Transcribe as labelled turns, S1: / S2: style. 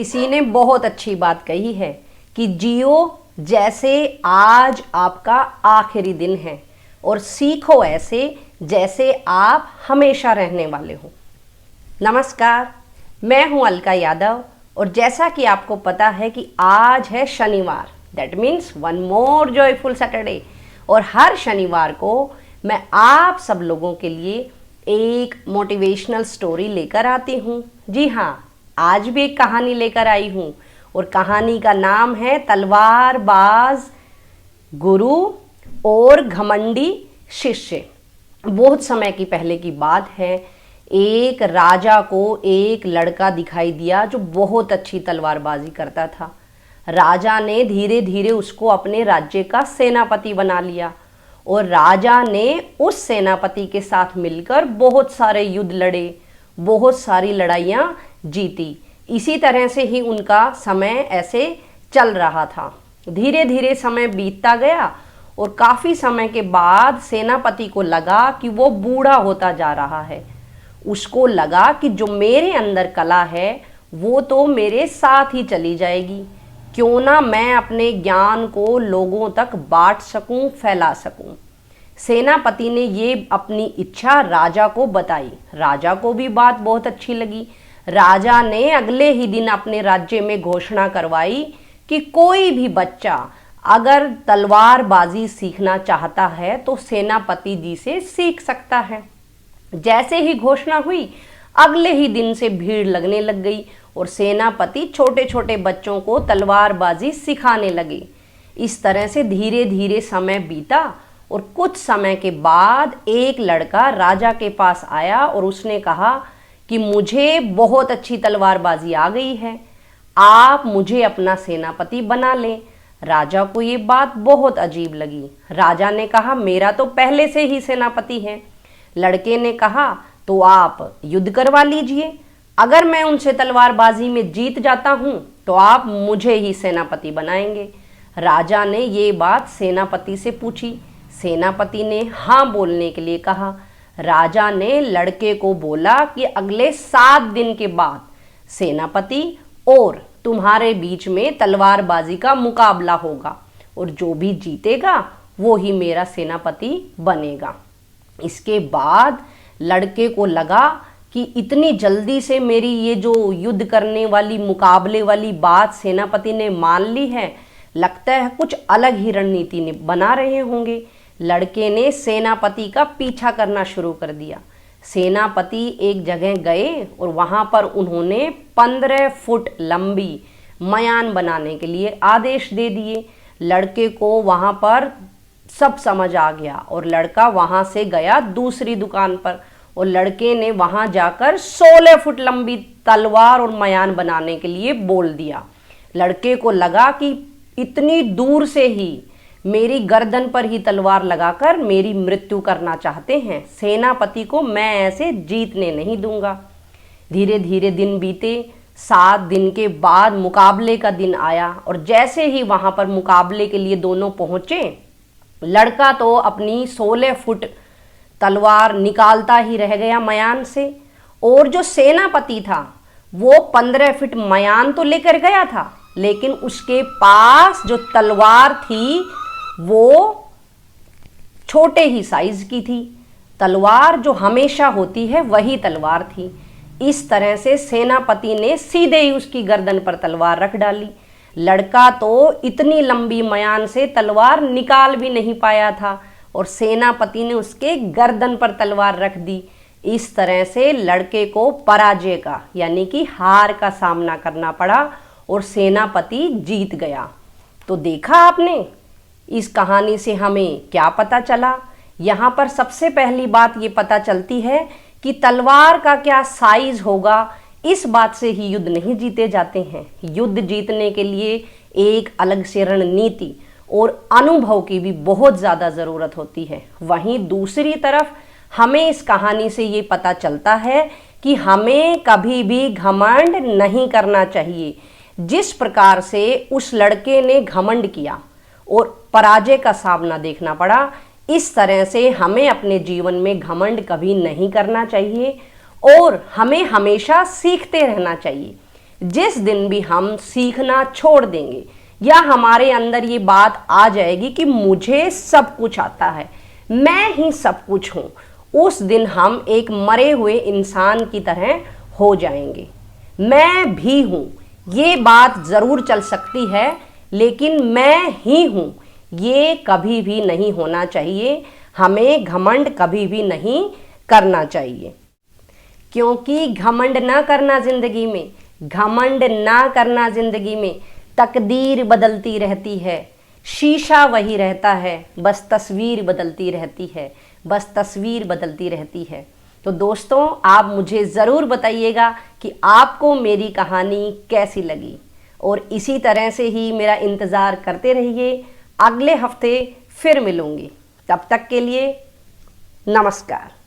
S1: किसी ने बहुत अच्छी बात कही है कि जियो जैसे आज आपका आखिरी दिन है और सीखो ऐसे जैसे आप हमेशा रहने वाले हो। नमस्कार, मैं हूं अलका यादव और जैसा कि आपको पता है कि आज है शनिवार, that means one more joyful Saturday. और हर शनिवार को मैं आप सब लोगों के लिए एक मोटिवेशनल स्टोरी लेकर आती हूँ। जी हाँ, आज भी एक कहानी लेकर आई हूँ और कहानी का नाम है तलवारबाज गुरु और घमंडी शिष्य। बहुत समय की पहले की बात है। एक राजा को एक लड़का दिखाई दिया जो बहुत अच्छी तलवारबाजी करता था। राजा ने धीरे धीरे उसको अपने राज्य का सेनापति बना लिया और राजा ने उस सेनापति के साथ मिलकर बहुत सारे युद्ध लड़े, बहुत सारी लड़ाइयाँ जीती। इसी तरह से ही उनका समय ऐसे चल रहा था। धीरे धीरे समय बीतता गया और काफ़ी समय के बाद सेनापति को लगा कि वो बूढ़ा होता जा रहा है। उसको लगा कि जो मेरे अंदर कला है वो तो मेरे साथ ही चली जाएगी, क्यों ना मैं अपने ज्ञान को लोगों तक बांट सकूं, फैला सकूं। सेनापति ने ये अपनी इच्छा राजा को बताई। राजा को भी बात बहुत अच्छी लगी। राजा ने अगले ही दिन अपने राज्य में घोषणा करवाई कि कोई भी बच्चा अगर तलवारबाजी सीखना चाहता है तो सेनापति जी से सीख सकता है। जैसे ही घोषणा हुई अगले ही दिन से भीड़ लगने लग गई और सेनापति छोटे छोटे बच्चों को तलवारबाजी सिखाने लगे। इस तरह से धीरे धीरे समय बीता और कुछ समय के बाद एक लड़का राजा के पास आया और उसने कहा कि मुझे बहुत अच्छी तलवारबाजी आ गई है, आप मुझे अपना सेनापति बना लें। राजा को ये बात बहुत अजीब लगी। राजा ने कहा मेरा तो पहले से ही सेनापति है। लड़के ने कहा तो आप युद्ध करवा लीजिए, अगर मैं उनसे तलवारबाजी में जीत जाता हूँ तो आप मुझे ही सेनापति बनाएंगे। राजा ने ये बात सेनापति से पूछी। सेनापति ने हाँ बोलने के लिए कहा। राजा ने लड़के को बोला कि अगले 7 दिन के बाद सेनापति और तुम्हारे बीच में तलवारबाजी का मुकाबला होगा और जो भी जीतेगा वो ही मेरा सेनापति बनेगा। इसके बाद लड़के को लगा कि इतनी जल्दी से मेरी ये जो युद्ध करने वाली, मुकाबले वाली बात सेनापति ने मान ली है, लगता है कुछ अलग ही रणनीति बना रहे होंगे। लड़के ने सेनापति का पीछा करना शुरू कर दिया। सेनापति एक जगह गए और वहाँ पर उन्होंने 15 फुट लंबी मयान बनाने के लिए आदेश दे दिए। लड़के को वहाँ पर सब समझ आ गया और लड़का वहाँ से गया दूसरी दुकान पर और लड़के ने वहाँ जाकर 16 फुट लंबी तलवार और मयान बनाने के लिए बोल दिया। लड़के को लगा कि इतनी दूर से ही मेरी गर्दन पर ही तलवार लगाकर मेरी मृत्यु करना चाहते हैं, सेनापति को मैं ऐसे जीतने नहीं दूंगा। धीरे धीरे दिन बीते। 7 दिन के बाद मुकाबले का दिन आया और जैसे ही वहाँ पर मुकाबले के लिए दोनों पहुँचे, लड़का तो अपनी 16 फुट तलवार निकालता ही रह गया मयान से और जो सेनापति था वो 15 फुट मयान तो लेकर गया था, लेकिन उसके पास जो तलवार थी वो छोटे ही साइज की थी। तलवार जो हमेशा होती है वही तलवार थी। इस तरह से सेनापति ने सीधे ही उसकी गर्दन पर तलवार रख डाली। लड़का तो इतनी लंबी मयान से तलवार निकाल भी नहीं पाया था और सेनापति ने उसके गर्दन पर तलवार रख दी। इस तरह से लड़के को पराजय का यानी कि हार का सामना करना पड़ा और सेनापति जीत गया। तो देखा आपने, इस कहानी से हमें क्या पता चला? यहाँ पर सबसे पहली बात ये पता चलती है कि तलवार का क्या साइज होगा, इस बात से ही युद्ध नहीं जीते जाते हैं। युद्ध जीतने के लिए एक अलग से रणनीति और अनुभव की भी बहुत ज़्यादा ज़रूरत होती है। वहीं दूसरी तरफ हमें इस कहानी से ये पता चलता है कि हमें कभी भी घमंड नहीं करना चाहिए। जिस प्रकार से उस लड़के ने घमंड किया और पराजय का सामना देखना पड़ा, इस तरह से हमें अपने जीवन में घमंड कभी नहीं करना चाहिए और हमें हमेशा सीखते रहना चाहिए। जिस दिन भी हम सीखना छोड़ देंगे या हमारे अंदर ये बात आ जाएगी कि मुझे सब कुछ आता है, मैं ही सब कुछ हूँ, उस दिन हम एक मरे हुए इंसान की तरह हो जाएंगे। मैं भी हूँ ये बात ज़रूर चल सकती है, लेकिन मैं ही हूँ ये कभी भी नहीं होना चाहिए। हमें घमंड कभी भी नहीं करना चाहिए, क्योंकि घमंड ना करना जिंदगी में, घमंड ना करना जिंदगी में तकदीर बदलती रहती है, शीशा वही रहता है, बस तस्वीर बदलती रहती है, बस तस्वीर बदलती रहती है। तो दोस्तों, आप मुझे ज़रूर बताइएगा कि आपको मेरी कहानी कैसी लगी, और इसी तरह से ही मेरा इंतज़ार करते रहिए। अगले हफ्ते फिर मिलूँगी, तब तक के लिए नमस्कार।